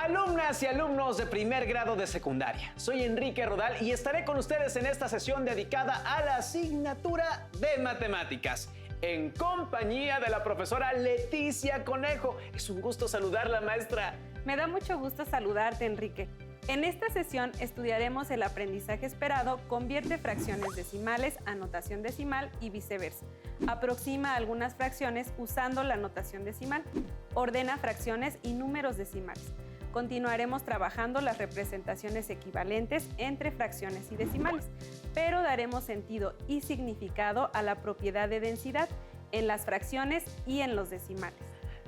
Alumnas y alumnos de primer grado de secundaria, soy Enrique Rodal y estaré con ustedes en esta sesión dedicada a la asignatura de matemáticas, en compañía de la profesora Leticia Conejo. Es un gusto saludarla, maestra. Me da mucho gusto saludarte, Enrique. En esta sesión estudiaremos el aprendizaje esperado, convierte fracciones decimales a notación decimal y viceversa. Aproxima algunas fracciones usando la notación decimal. Ordena fracciones y números decimales. Continuaremos trabajando las representaciones equivalentes entre fracciones y decimales, pero daremos sentido y significado a la propiedad de densidad en las fracciones y en los decimales.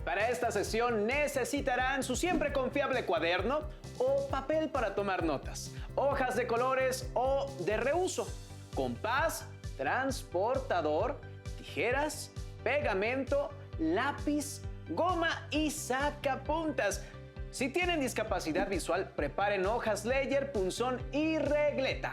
Para esta sesión necesitarán su siempre confiable cuaderno o papel para tomar notas, hojas de colores o de reuso, compás, transportador, tijeras, pegamento, lápiz, goma y sacapuntas. Si tienen discapacidad visual, preparen hojas Ledger, punzón y regleta.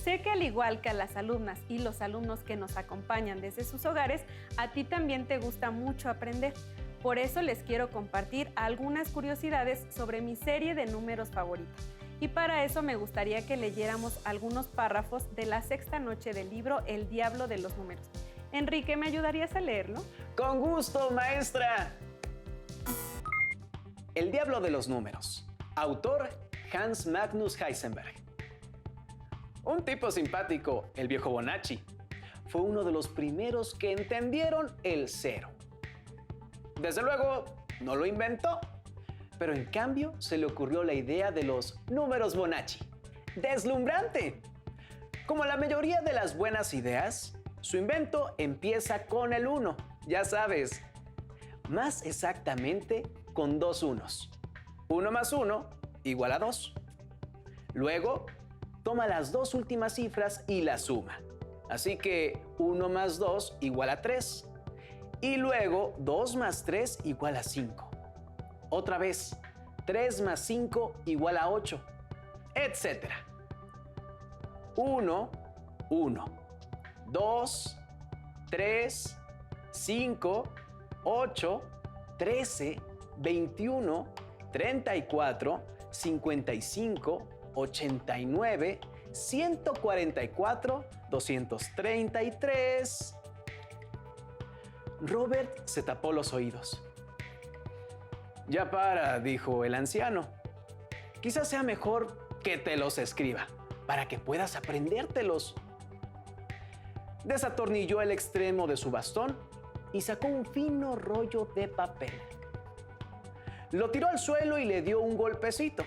Sé que al igual que a las alumnas y los alumnos que nos acompañan desde sus hogares, a ti también te gusta mucho aprender. Por eso les quiero compartir algunas curiosidades sobre mi serie de números favorita. Y para eso me gustaría que leyéramos algunos párrafos de la sexta noche del libro El Diablo de los Números. Enrique, ¿me ayudarías a leerlo? Con gusto, maestra. El Diablo de los Números. Autor Hans Magnus Heisenberg. Un tipo simpático, el viejo Bonacci, fue uno de los primeros que entendieron el cero. Desde luego, no lo inventó, pero en cambio se le ocurrió la idea de los números Bonacci. ¡Deslumbrante! Como la mayoría de las buenas ideas, su invento empieza con el 1, ya sabes. Más exactamente con dos unos. 1 más 1 igual a 2. Luego, toma las dos últimas cifras y las suma. Así que 1 más 2 igual a 3. Y luego 2 más 3 igual a 5. Otra vez, 3 más 5 igual a 8, etc. 1, 1, 2, 3, 5, 8, 13, 21, 34, 55, 89, 144, 233... Robert se tapó los oídos. Ya para, dijo el anciano. Quizás sea mejor que te los escriba, para que puedas aprendértelos. Desatornilló el extremo de su bastón y sacó un fino rollo de papel. Lo tiró al suelo y le dio un golpecito.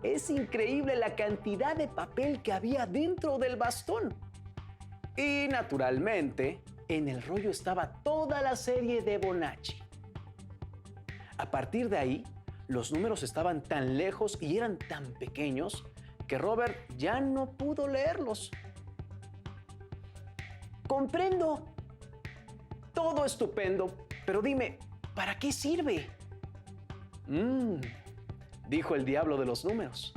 Es increíble la cantidad de papel que había dentro del bastón. Y naturalmente, en el rollo estaba toda la serie de Bonacci. A partir de ahí, los números estaban tan lejos y eran tan pequeños que Robert ya no pudo leerlos. Comprendo. Todo estupendo, pero dime, ¿para qué sirve? Dijo el diablo de los números.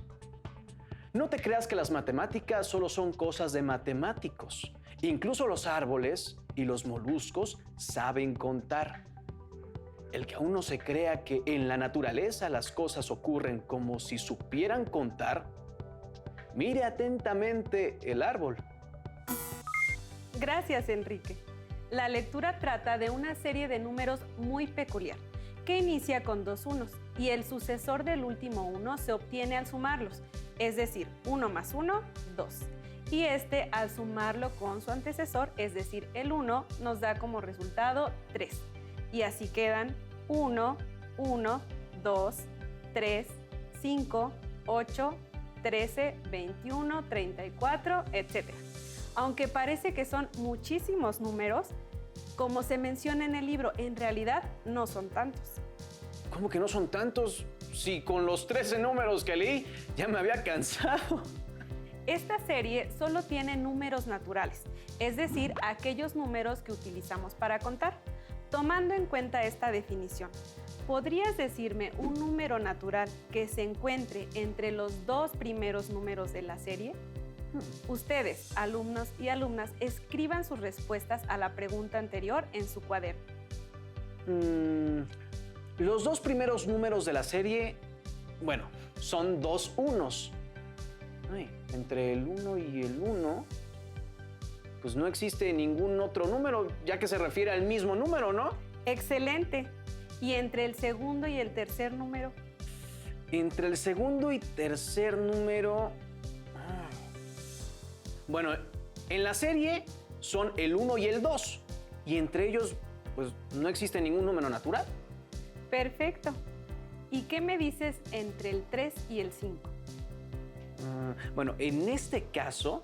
No te creas que las matemáticas solo son cosas de matemáticos. Incluso los árboles y los moluscos saben contar. El que aún no se crea que en la naturaleza las cosas ocurren como si supieran contar, mire atentamente el árbol. Gracias, Enrique. La lectura trata de una serie de números muy peculiar, que inicia con dos unos y el sucesor del último uno se obtiene al sumarlos, es decir, 1 más 1, 2. Y al sumarlo con su antecesor, es decir, el 1, nos da como resultado 3. Y así quedan 1, 1, 2, 3, 5, 8, 13, 21, 34, etc. Aunque parece que son muchísimos números, como se menciona en el libro, en realidad no son tantos. ¿Cómo que no son tantos? Si con los 13 números que leí ya me había cansado. Esta serie solo tiene números naturales, es decir, aquellos números que utilizamos para contar. Tomando en cuenta esta definición, ¿podrías decirme un número natural que se encuentre entre los dos primeros números de la serie? Ustedes, alumnos y alumnas, escriban sus respuestas a la pregunta anterior en su cuaderno. Los dos primeros números de la serie, bueno, son dos unos. Ay, entre el 1 y el 1, pues no existe ningún otro número, ya que se refiere al mismo número, ¿no? Excelente. ¿Y entre el segundo y el tercer número? Entre el segundo y tercer número... Bueno, en la serie son el 1 y el 2, y entre ellos, pues no existe ningún número natural. Perfecto. ¿Y qué me dices entre el 3 y el 5? Bueno, en este caso,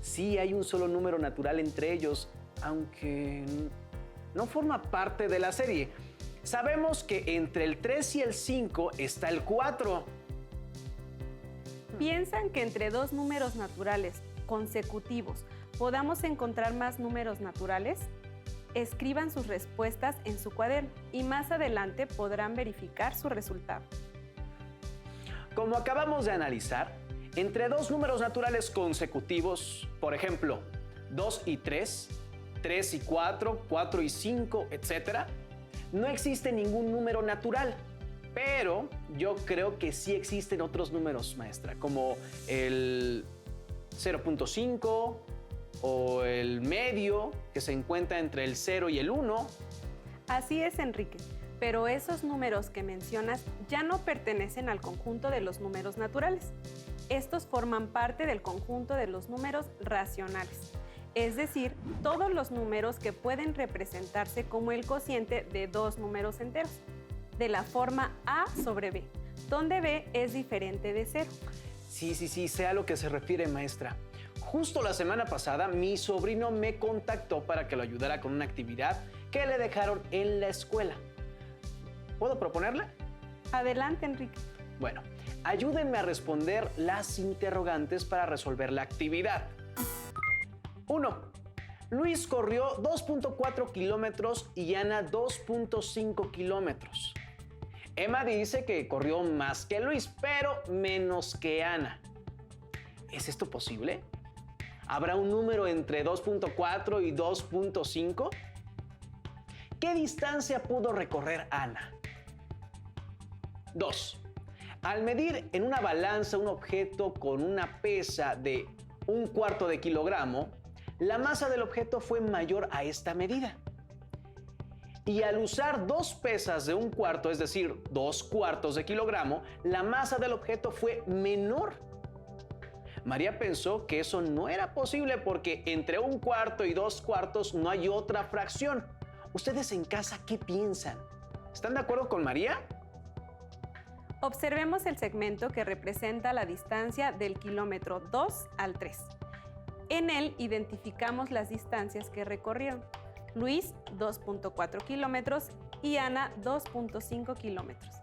sí hay un solo número natural entre ellos, aunque no forma parte de la serie. Sabemos que entre el 3 y el 5 está el 4. ¿Piensan que entre dos números naturales consecutivos podamos encontrar más números naturales? Escriban sus respuestas en su cuaderno y más adelante podrán verificar su resultado. Como acabamos de analizar, entre dos números naturales consecutivos, por ejemplo, 2 y 3, 3 y 4, 4 y 5, etc., no existe ningún número natural. Pero yo creo que sí existen otros números, maestra, como el 0.5 o el medio, que se encuentra entre el 0 y el 1. Así es, Enrique, pero esos números que mencionas ya no pertenecen al conjunto de los números naturales. Estos forman parte del conjunto de los números racionales, es decir, todos los números que pueden representarse como el cociente de dos números enteros, de la forma A sobre B, donde B es diferente de 0. Sí, sé a lo que se refiere, maestra. Justo la semana pasada, mi sobrino me contactó para que lo ayudara con una actividad que le dejaron en la escuela. ¿Puedo proponerla? Adelante, Enrique. Bueno, ayúdenme a responder las interrogantes para resolver la actividad. 1. Luis corrió 2.4 kilómetros y Ana 2.5 kilómetros. Emma dice que corrió más que Luis, pero menos que Ana. ¿Es esto posible? ¿Habrá un número entre 2.4 y 2.5? ¿Qué distancia pudo recorrer Ana? 2. Al medir en una balanza un objeto con una pesa de 1/4 de kilogramo, la masa del objeto fue mayor a esta medida. Y al usar dos pesas de 1/4, es decir, 2/4 de kilogramo, la masa del objeto fue menor. María pensó que eso no era posible porque entre 1/4 y 2/4 no hay otra fracción. ¿Ustedes en casa qué piensan? ¿Están de acuerdo con María? Observemos el segmento que representa la distancia del kilómetro 2 al 3. En él identificamos las distancias que recorrieron. Luis, 2.4 kilómetros y Ana, 2.5 kilómetros.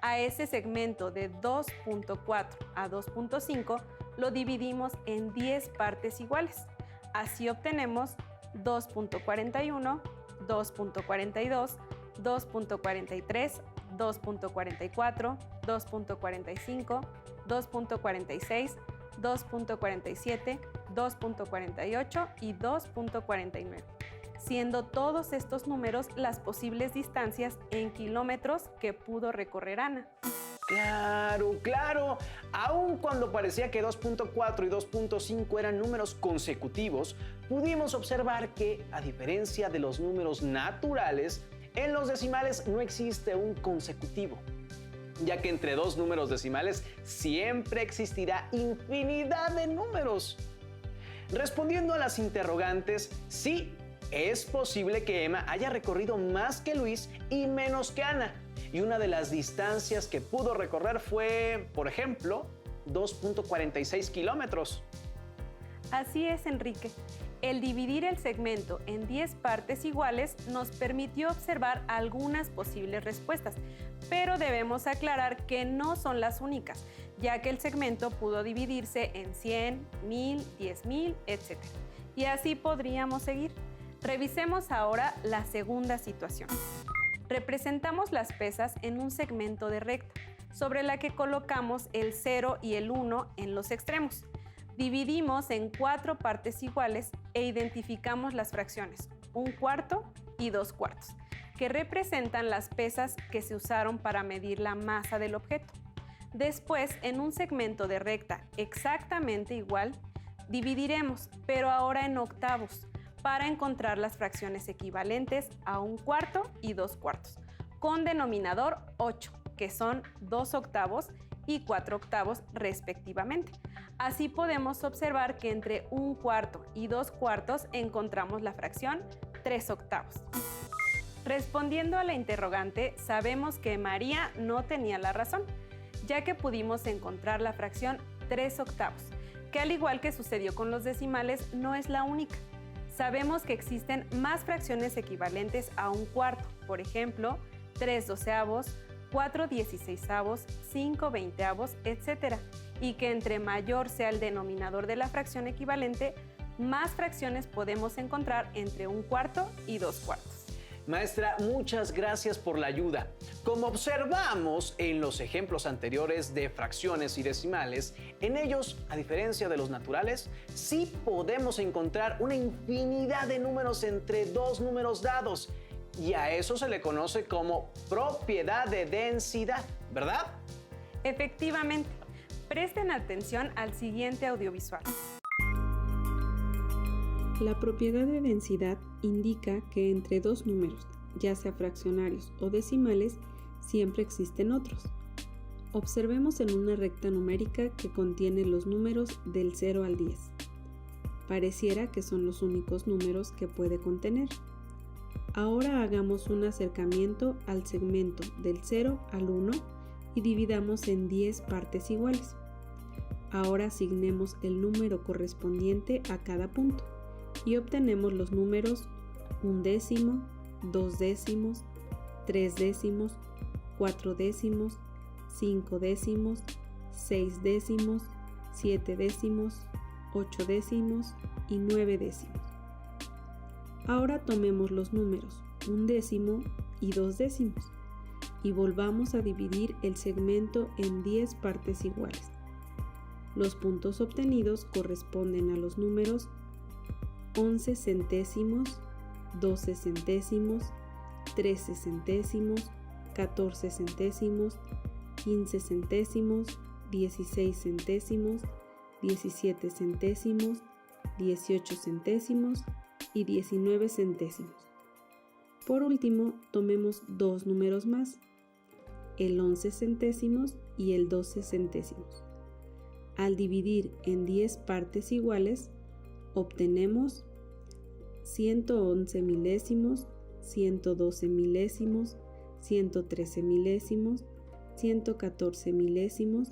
A ese segmento de 2.4 a 2.5 lo dividimos en 10 partes iguales. Así obtenemos 2.41, 2.42, 2.43, 2.44, 2.45, 2.46, 2.47, 2.48 y 2.49, siendo todos estos números las posibles distancias en kilómetros que pudo recorrer Ana. Claro. Aun cuando parecía que 2.4 y 2.5 eran números consecutivos, pudimos observar que, a diferencia de los números naturales, en los decimales no existe un consecutivo, ya que entre dos números decimales siempre existirá infinidad de números. Respondiendo a las interrogantes, sí, es posible que Emma haya recorrido más que Luis y menos que Ana. Y una de las distancias que pudo recorrer fue, por ejemplo, 2.46 kilómetros. Así es, Enrique. El dividir el segmento en 10 partes iguales nos permitió observar algunas posibles respuestas, pero debemos aclarar que no son las únicas, ya que el segmento pudo dividirse en 100, 1000, 10,000, etc. Y así podríamos seguir. Revisemos ahora la segunda situación. Representamos las pesas en un segmento de recta, sobre la que colocamos el 0 y el 1 en los extremos. Dividimos en 4 partes iguales e identificamos las fracciones 1/4 y 2/4. que representan las pesas que se usaron para medir la masa del objeto. Después, en un segmento de recta exactamente igual, dividiremos, pero ahora en octavos, para encontrar las fracciones equivalentes a 1/4 y 2/4, con denominador 8, que son 2/8 y 4/8 respectivamente. Así podemos observar que entre 1/4 y 2/4 encontramos la fracción 3/8. Respondiendo a la interrogante, sabemos que María no tenía la razón, ya que pudimos encontrar la fracción 3/8, que al igual que sucedió con los decimales, no es la única. Sabemos que existen más fracciones equivalentes a 1/4, por ejemplo, 3/12, 4/16, 5/20, etc. Y que entre mayor sea el denominador de la fracción equivalente, más fracciones podemos encontrar entre 1/4 y 2/4. Maestra, muchas gracias por la ayuda. Como observamos en los ejemplos anteriores de fracciones y decimales, en ellos, a diferencia de los naturales, sí podemos encontrar una infinidad de números entre dos números dados. Y a eso se le conoce como propiedad de densidad, ¿verdad? Efectivamente. Presten atención al siguiente audiovisual. La propiedad de densidad indica que entre dos números, ya sea fraccionarios o decimales, siempre existen otros. Observemos en una recta numérica que contiene los números del 0 al 10. Pareciera que son los únicos números que puede contener. Ahora hagamos un acercamiento al segmento del 0 al 1 y dividamos en 10 partes iguales. Ahora asignemos el número correspondiente a cada punto y obtenemos los números 1 décimo, 2 décimos, 3 décimos, 4 décimos, 5 décimos, 6 décimos, 7 décimos, 8 décimos y 9 décimos. Ahora tomemos los números 1 décimo y 2 décimos y volvamos a dividir el segmento en 10 partes iguales. Los puntos obtenidos corresponden a los números 11 centésimos, 12 centésimos, 13 centésimos, 14 centésimos, 15 centésimos, 16 centésimos, 17 centésimos, 18 centésimos y 19 centésimos. Por último, tomemos dos números más, el 11 centésimos y el 12 centésimos. Al dividir en 10 partes iguales, obtenemos 111 milésimos, 112 milésimos, 113 milésimos, 114 milésimos,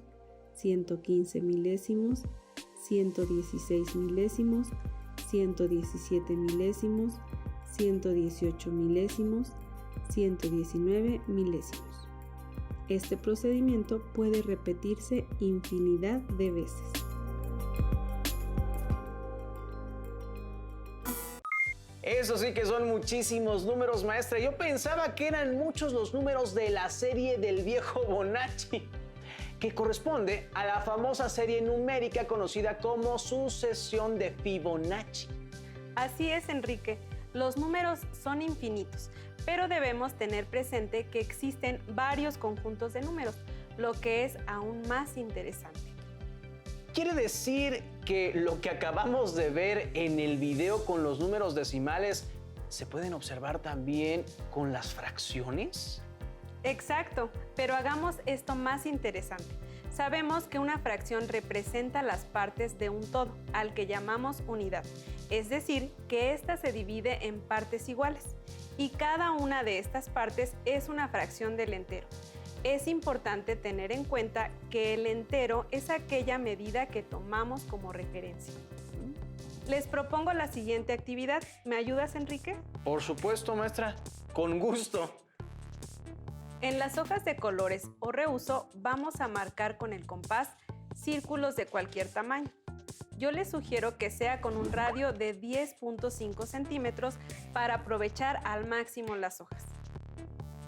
115 milésimos, 116 milésimos, 117 milésimos, 118 milésimos, 119 milésimos. Este procedimiento puede repetirse infinidad de veces. Eso sí que son muchísimos números, maestra. Yo pensaba que eran muchos los números de la serie del viejo Bonacci, que corresponde a la famosa serie numérica conocida como sucesión de Fibonacci. Así es, Enrique. Los números son infinitos, pero debemos tener presente que existen varios conjuntos de números, lo que es aún más interesante. ¿Quiere decir que lo que acabamos de ver en el video con los números decimales se pueden observar también con las fracciones? Exacto, pero hagamos esto más interesante. Sabemos que una fracción representa las partes de un todo, al que llamamos unidad, es decir, que ésta se divide en partes iguales, y cada una de estas partes es una fracción del entero. Es importante tener en cuenta que el entero es aquella medida que tomamos como referencia. Les propongo la siguiente actividad. ¿Me ayudas, Enrique? Por supuesto, maestra. Con gusto. En las hojas de colores o reuso vamos a marcar con el compás círculos de cualquier tamaño. Yo les sugiero que sea con un radio de 10.5 centímetros para aprovechar al máximo las hojas.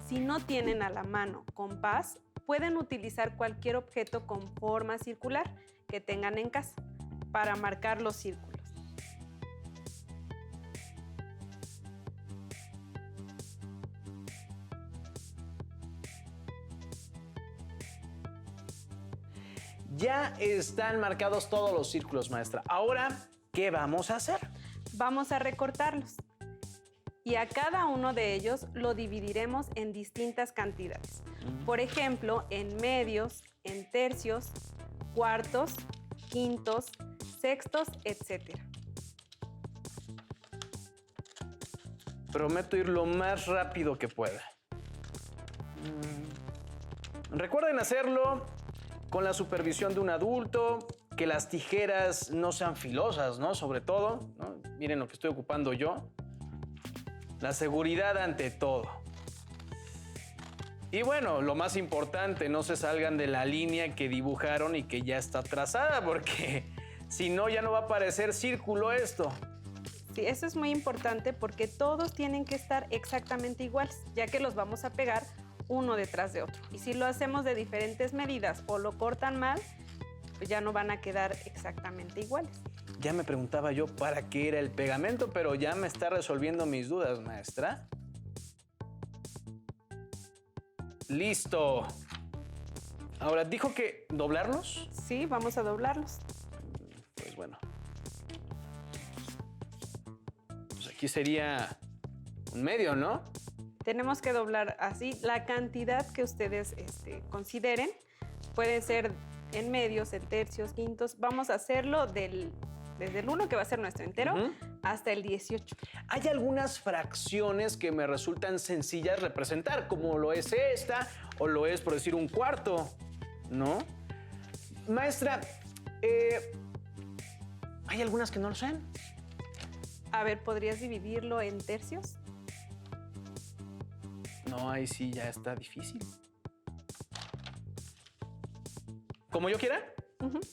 Si no tienen a la mano compás, pueden utilizar cualquier objeto con forma circular que tengan en casa para marcar los círculos. Ya están marcados todos los círculos, maestra. Ahora, ¿qué vamos a hacer? Vamos a recortarlos. Y a cada uno de ellos lo dividiremos en distintas cantidades. Por ejemplo, en medios, en tercios, cuartos, quintos, sextos, etc. Prometo ir lo más rápido que pueda. Recuerden hacerlo con la supervisión de un adulto, que las tijeras no sean filosas, ¿no? Sobre todo, ¿no? Miren lo que estoy ocupando yo. La seguridad ante todo. Y bueno, lo más importante, no se salgan de la línea que dibujaron y que ya está trazada, porque si no, ya no va a parecer círculo esto. Sí, eso es muy importante porque todos tienen que estar exactamente iguales, ya que los vamos a pegar uno detrás de otro. Y si lo hacemos de diferentes medidas o lo cortan mal, pues ya no van a quedar exactamente iguales. Ya me preguntaba yo para qué era el pegamento, pero ya me está resolviendo mis dudas, maestra. ¡Listo! Ahora, ¿dijo que doblarlos? Sí, vamos a doblarlos. Pues bueno. Pues aquí sería un medio, ¿no? Tenemos que doblar así la cantidad que ustedes consideren. Pueden ser en medios, en tercios, quintos. Vamos a hacerlo desde el 1, que va a ser nuestro entero, hasta el 18. Hay algunas fracciones que me resultan sencillas representar, como lo es esta, o lo es, por decir, un cuarto, ¿no? Maestra, hay algunas que no lo sean. A ver, ¿podrías dividirlo en tercios? No, ahí sí ya está difícil. ¿Como yo quiera?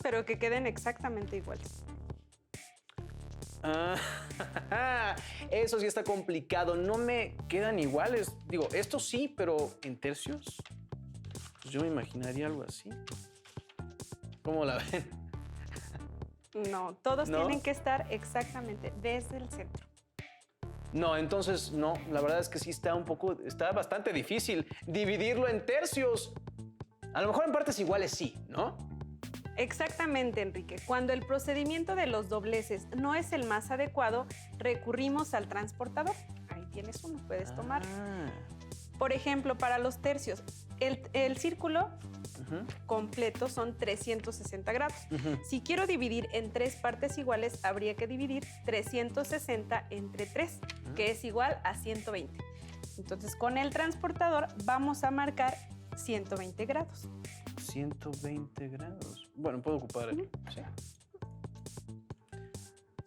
Pero que queden exactamente iguales. Eso sí está complicado. No me quedan iguales. Digo, esto sí, pero en tercios. Pues yo me imaginaría algo así. ¿Cómo la ven? No, todos ¿No? tienen que estar exactamente desde el centro. No, entonces no. La verdad es que sí está bastante difícil dividirlo en tercios. A lo mejor en partes iguales sí, ¿no? Exactamente, Enrique. Cuando el procedimiento de los dobleces no es el más adecuado, recurrimos al transportador. Ahí tienes uno, puedes tomar. Por ejemplo, para los tercios, el círculo completo son 360 grados. Si quiero dividir en 3 partes iguales, habría que dividir 360 entre 3, que es igual a 120. Entonces, con el transportador vamos a marcar 120 grados. 120 grados. Bueno, puedo ocupar el...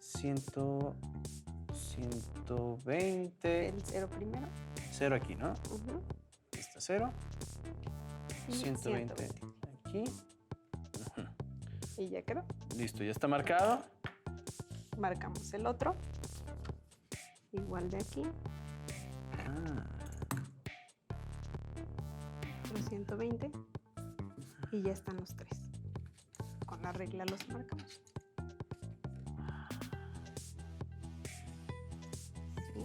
Sí. 120. El 0 primero. 0 aquí, ¿no? Está 0. Y 120 aquí. Y ya quedó. Listo, ya está marcado. Marcamos el otro. Igual de aquí. Los 120. Y ya están los 3. Con la regla los marcamos. ¿Sí?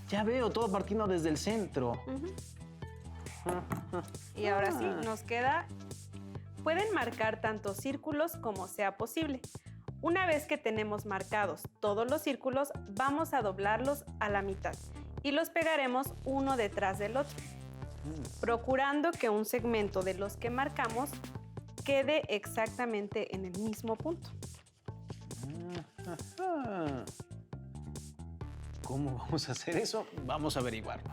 Ya veo, todo partiendo desde el centro. Y ahora sí, nos queda... Pueden marcar tanto círculos como sea posible. Una vez que tenemos marcados todos los círculos, vamos a doblarlos a la mitad y los pegaremos uno detrás del otro, procurando que un segmento de los que marcamos quede exactamente en el mismo punto. ¿Cómo vamos a hacer eso? Vamos a averiguarlo.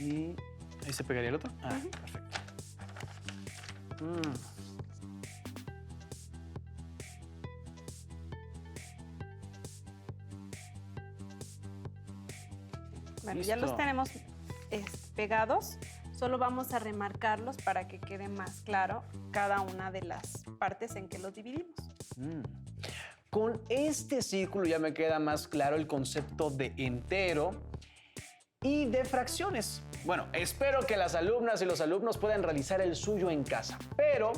Y ahí se pegaría el otro. Perfecto. Bueno, ya los tenemos pegados. Solo vamos a remarcarlos para que quede más claro cada una de las partes en que los dividimos. Con este círculo ya me queda más claro el concepto de entero y de fracciones. Bueno, espero que las alumnas y los alumnos puedan realizar el suyo en casa, pero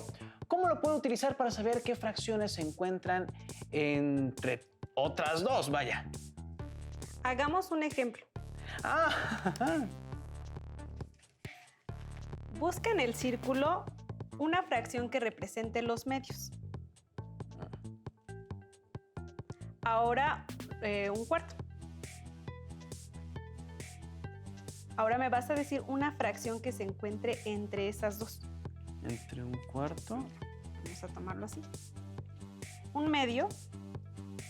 ¿cómo lo puedo utilizar para saber qué fracciones se encuentran entre otras dos? Vaya. Hagamos un ejemplo. Busca en el círculo una fracción que represente los medios. Ahora un cuarto. Ahora me vas a decir una fracción que se encuentre entre esas dos. Entre un cuarto. Vamos a tomarlo así. Un medio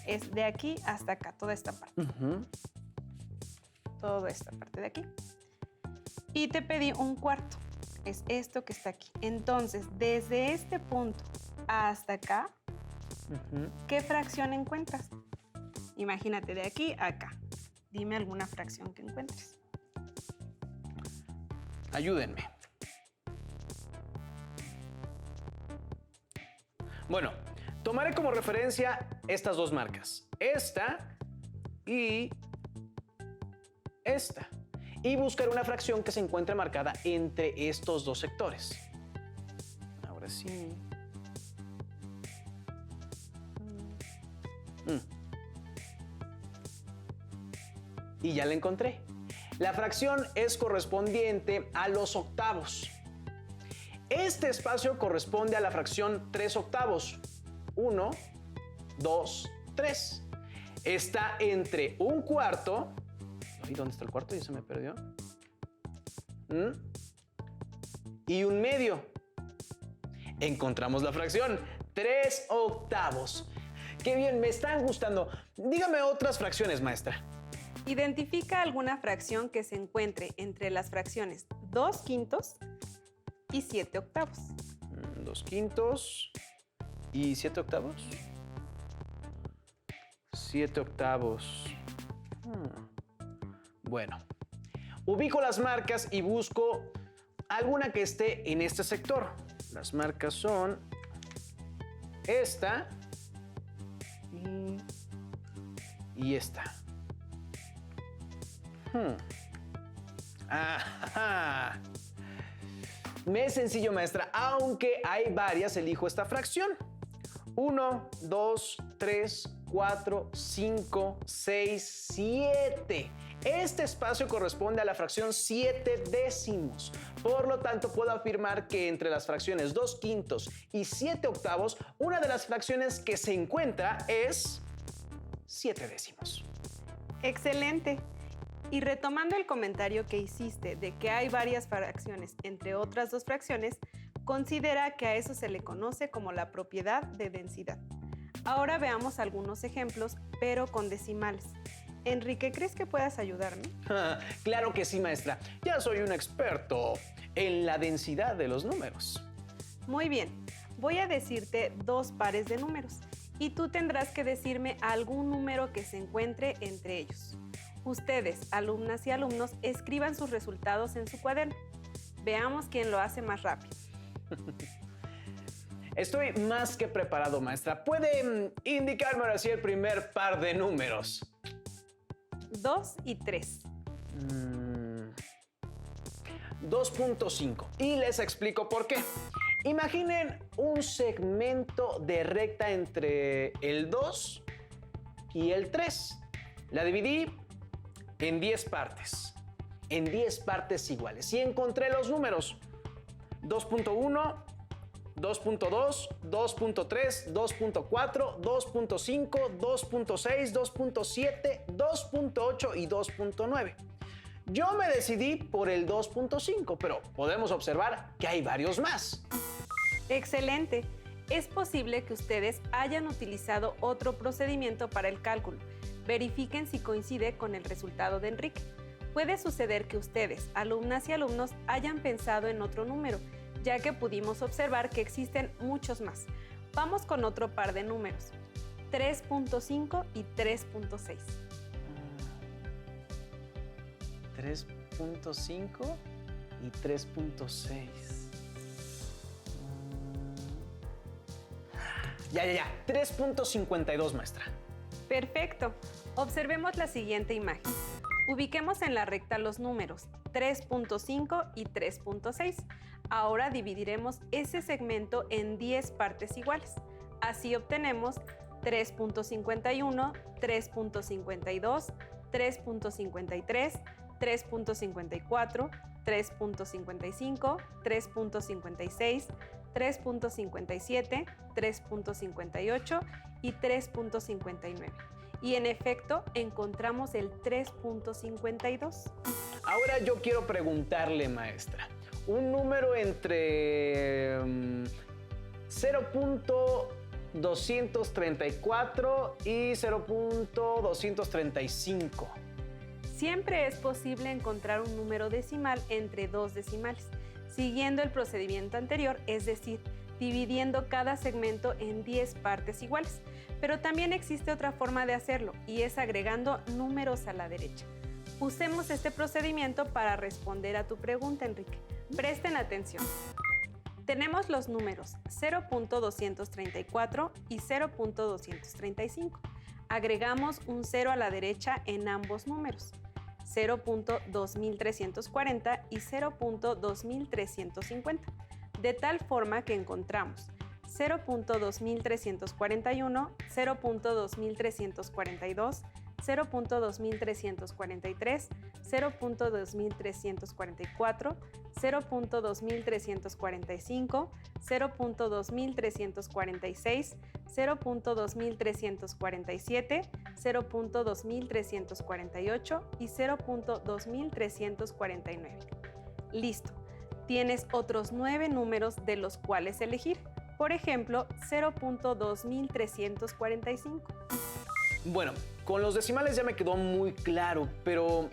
es de aquí hasta acá, toda esta parte. Toda esta parte de aquí. Y te pedí un cuarto. Es esto que está aquí. Entonces, desde este punto hasta acá, ¿qué fracción encuentras? Imagínate, de aquí a acá. Dime alguna fracción que encuentres. Ayúdenme. Bueno, tomaré como referencia estas dos marcas. Esta y esta. Y buscar una fracción que se encuentre marcada entre estos dos sectores. Ahora sí. Y ya la encontré. La fracción es correspondiente a los octavos. Este espacio corresponde a la fracción 3 octavos. 1, 2, 3. Está entre un cuarto. Ay, ¿dónde está el cuarto? Ya se me perdió. Y un medio. Encontramos la fracción 3 octavos. ¡Qué bien! Me están gustando. Dígame otras fracciones, maestra. Identifica alguna fracción que se encuentre entre las fracciones 2 quintos y 7 octavos. 2 quintos y 7 octavos. 7 octavos. Bueno, ubico las marcas y busco alguna que esté en este sector. Las marcas son esta y esta. Me es sencillo, maestra. Aunque hay varias, elijo esta fracción. 1, 2, 3, 4, 5, 6, 7. Este espacio corresponde a la fracción 7 décimos. Por lo tanto, puedo afirmar que entre las fracciones 2 quintos y 7 octavos, una de las fracciones que se encuentra es 7 décimos. ¡Excelente! Y retomando el comentario que hiciste de que hay varias fracciones entre otras dos fracciones, considera que a eso se le conoce como la propiedad de densidad. Ahora veamos algunos ejemplos, pero con decimales. Enrique, ¿crees que puedas ayudarme? Claro que sí, maestra. Ya soy un experto en la densidad de los números. Muy bien. Voy a decirte 2 pares de números y tú tendrás que decirme algún número que se encuentre entre ellos. Ustedes, alumnas y alumnos, escriban sus resultados en su cuaderno. Veamos quién lo hace más rápido. Estoy más que preparado, maestra. ¿Puede indicarme ahora sí el primer par de números? 2 y 3. 2.5. Y les explico por qué. Imaginen un segmento de recta entre el 2 y el 3. La dividí en 10 partes. En 10 partes iguales. Y encontré los números. 2.1, 2.2, 2.3, 2.4, 2.5, 2.6, 2.7, 2.8 y 2.9. Yo me decidí por el 2.5, pero podemos observar que hay varios más. ¡Excelente! Es posible que ustedes hayan utilizado otro procedimiento para el cálculo. Verifiquen si coincide con el resultado de Enrique. Puede suceder que ustedes, alumnas y alumnos, hayan pensado en otro número, ya que pudimos observar que existen muchos más. Vamos con otro par de números, 3.5 y 3.6. 3.5 y 3.6. Ya. 3.52, maestra. Perfecto. Observemos la siguiente imagen. Ubiquemos en la recta los números 3.5 y 3.6. Ahora dividiremos ese segmento en 10 partes iguales. Así obtenemos 3.51, 3.52, 3.53, 3.54, 3.55, 3.56, 3.57, 3.58 y 3.59. Y en efecto, encontramos el 3.52. Ahora yo quiero preguntarle, maestra, un número entre 0.234 y 0.235. Siempre es posible encontrar un número decimal entre dos decimales, siguiendo el procedimiento anterior, es decir, dividiendo cada segmento en 10 partes iguales. Pero también existe otra forma de hacerlo, y es agregando números a la derecha. Usemos este procedimiento para responder a tu pregunta, Enrique. Presten atención. Tenemos los números 0.234 y 0.235. Agregamos un 0 a la derecha en ambos números, 0.2340 y 0.2350, de tal forma que encontramos 0.2341, 0.2342, 0.2343, 0.2344, 0.2345, 0.2346, 0.2347, 0.2348 y 0.2349. Listo. Tienes otros 9 números de los cuales elegir. Por ejemplo, 0.2345. Bueno, con los decimales ya me quedó muy claro, pero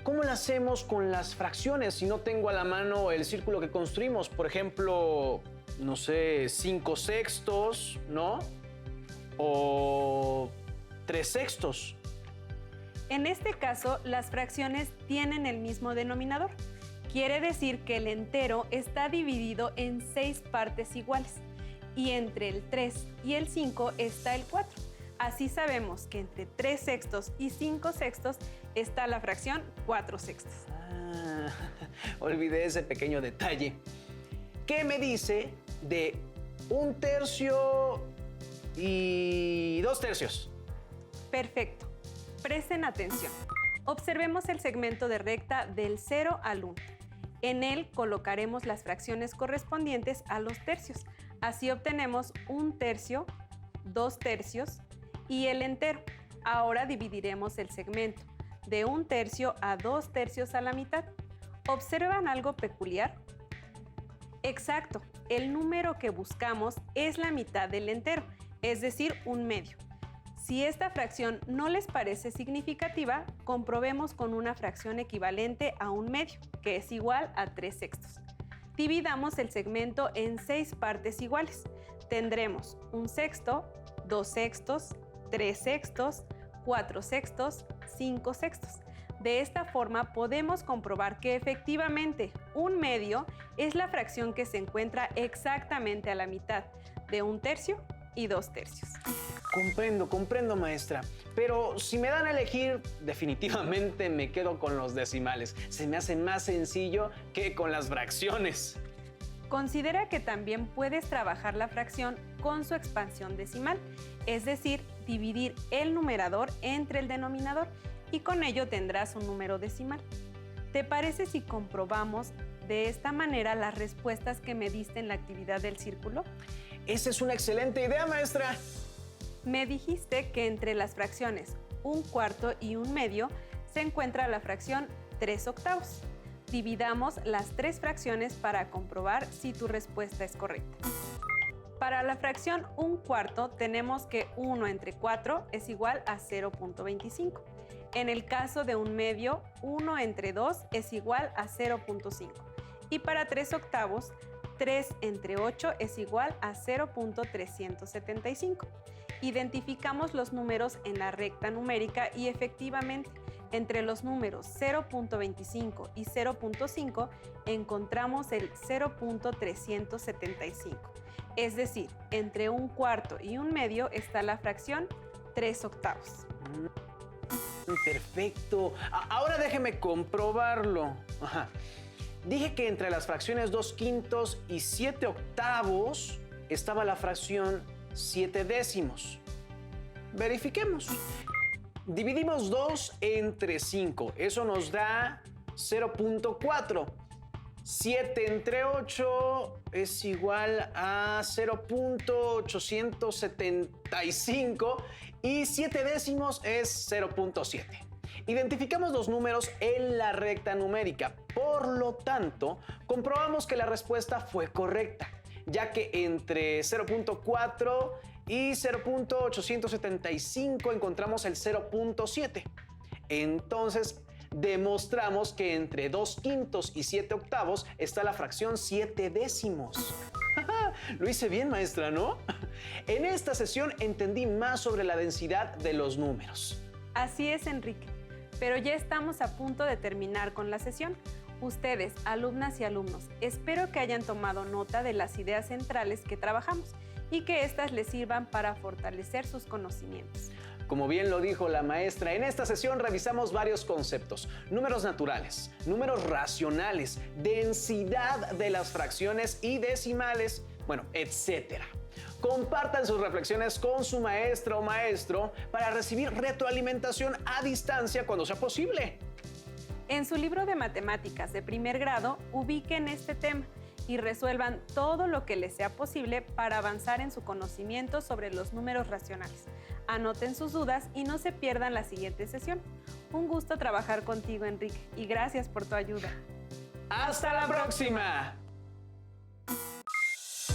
¿cómo lo hacemos con las fracciones si no tengo a la mano el círculo que construimos? Por ejemplo, no sé, 5/6, ¿no? O 3/6. En este caso, las fracciones tienen el mismo denominador. Quiere decir que el entero está dividido en 6 partes iguales y entre el 3 y el 5 está el 4. Así sabemos que entre 3/6 y 5/6 está la fracción 4/6. Olvidé ese pequeño detalle. ¿Qué me dice de 1/3 y 2/3? Perfecto. Presten atención. Observemos el segmento de recta del 0 al 1. En él colocaremos las fracciones correspondientes a los tercios. Así obtenemos 1/3, 2/3 y el entero. Ahora dividiremos el segmento de 1/3 a 2/3 a la mitad. ¿Observan algo peculiar? Exacto, el número que buscamos es la mitad del entero, es decir, 1/2. Si esta fracción no les parece significativa, comprobemos con una fracción equivalente a 1/2, que es igual a 3/6. Dividamos el segmento en 6 partes iguales. Tendremos 1/6, 2/6, 3/6, 4/6, 5/6. De esta forma podemos comprobar que efectivamente 1/2 es la fracción que se encuentra exactamente a la mitad de 1/3 y 2/3. Comprendo, maestra. Pero si me dan a elegir, definitivamente me quedo con los decimales. Se me hace más sencillo que con las fracciones. Considera que también puedes trabajar la fracción con su expansión decimal, es decir, dividir el numerador entre el denominador y con ello tendrás un número decimal. ¿Te parece si comprobamos de esta manera las respuestas que me diste en la actividad del círculo? Esa es una excelente idea, maestra. Me dijiste que entre las fracciones 1/4 y 1/2 se encuentra la fracción 3/8. Dividamos las 3 fracciones para comprobar si tu respuesta es correcta. Para la fracción 1/4 tenemos que 1 entre 4 es igual a 0.25. En el caso de 1/2, 1 entre 2 es igual a 0.5. Y para 3/8, 3 entre 8 es igual a 0.375. Identificamos los números en la recta numérica y efectivamente, entre los números 0.25 y 0.5 encontramos el 0.375. Es decir, entre 1/4 y 1/2 está la fracción 3/8. Perfecto. Ahora déjeme comprobarlo. Ajá. Dije que entre las fracciones 2/5 y 7/8 estaba la fracción 7/10. Verifiquemos. Dividimos 2 entre 5. Eso nos da 0.4. 7 entre 8 es igual a 0.875 y 7/10 es 0.7. Identificamos los números en la recta numérica. Por lo tanto, comprobamos que la respuesta fue correcta, ya que entre 0.4 y 0.875 encontramos el 0.7. Entonces, demostramos que entre 2/5 y 7/8 está la fracción 7/10. Lo hice bien, maestra, ¿no? En esta sesión entendí más sobre la densidad de los números. Así es, Enrique. Pero ya estamos a punto de terminar con la sesión. Ustedes, alumnas y alumnos, espero que hayan tomado nota de las ideas centrales que trabajamos y que éstas les sirvan para fortalecer sus conocimientos. Como bien lo dijo la maestra, en esta sesión revisamos varios conceptos: números naturales, números racionales, densidad de las fracciones y decimales, bueno, etcétera. Compartan sus reflexiones con su maestra o maestro para recibir retroalimentación a distancia cuando sea posible. En su libro de matemáticas de primer grado, ubiquen este tema y resuelvan todo lo que les sea posible para avanzar en su conocimiento sobre los números racionales. Anoten sus dudas y no se pierdan la siguiente sesión. Un gusto trabajar contigo, Enrique, y gracias por tu ayuda. ¡Hasta la próxima!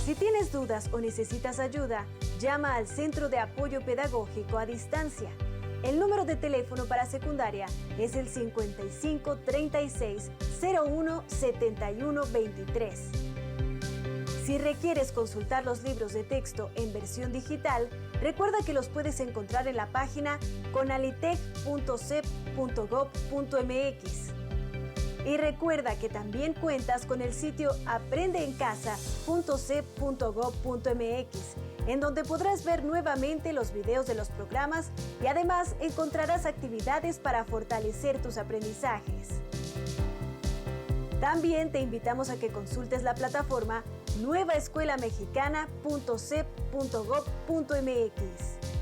Si tienes dudas o necesitas ayuda, llama al Centro de Apoyo Pedagógico a Distancia. El número de teléfono para secundaria es el 55 36 01 71 23. Si requieres consultar los libros de texto en versión digital, recuerda que los puedes encontrar en la página conalitec.cep.gov.mx. Y recuerda que también cuentas con el sitio aprendeencasa.cep.gov.mx, en donde podrás ver nuevamente los videos de los programas y además encontrarás actividades para fortalecer tus aprendizajes. También te invitamos a que consultes la plataforma nuevaescuelamexicana.cep.gov.mx.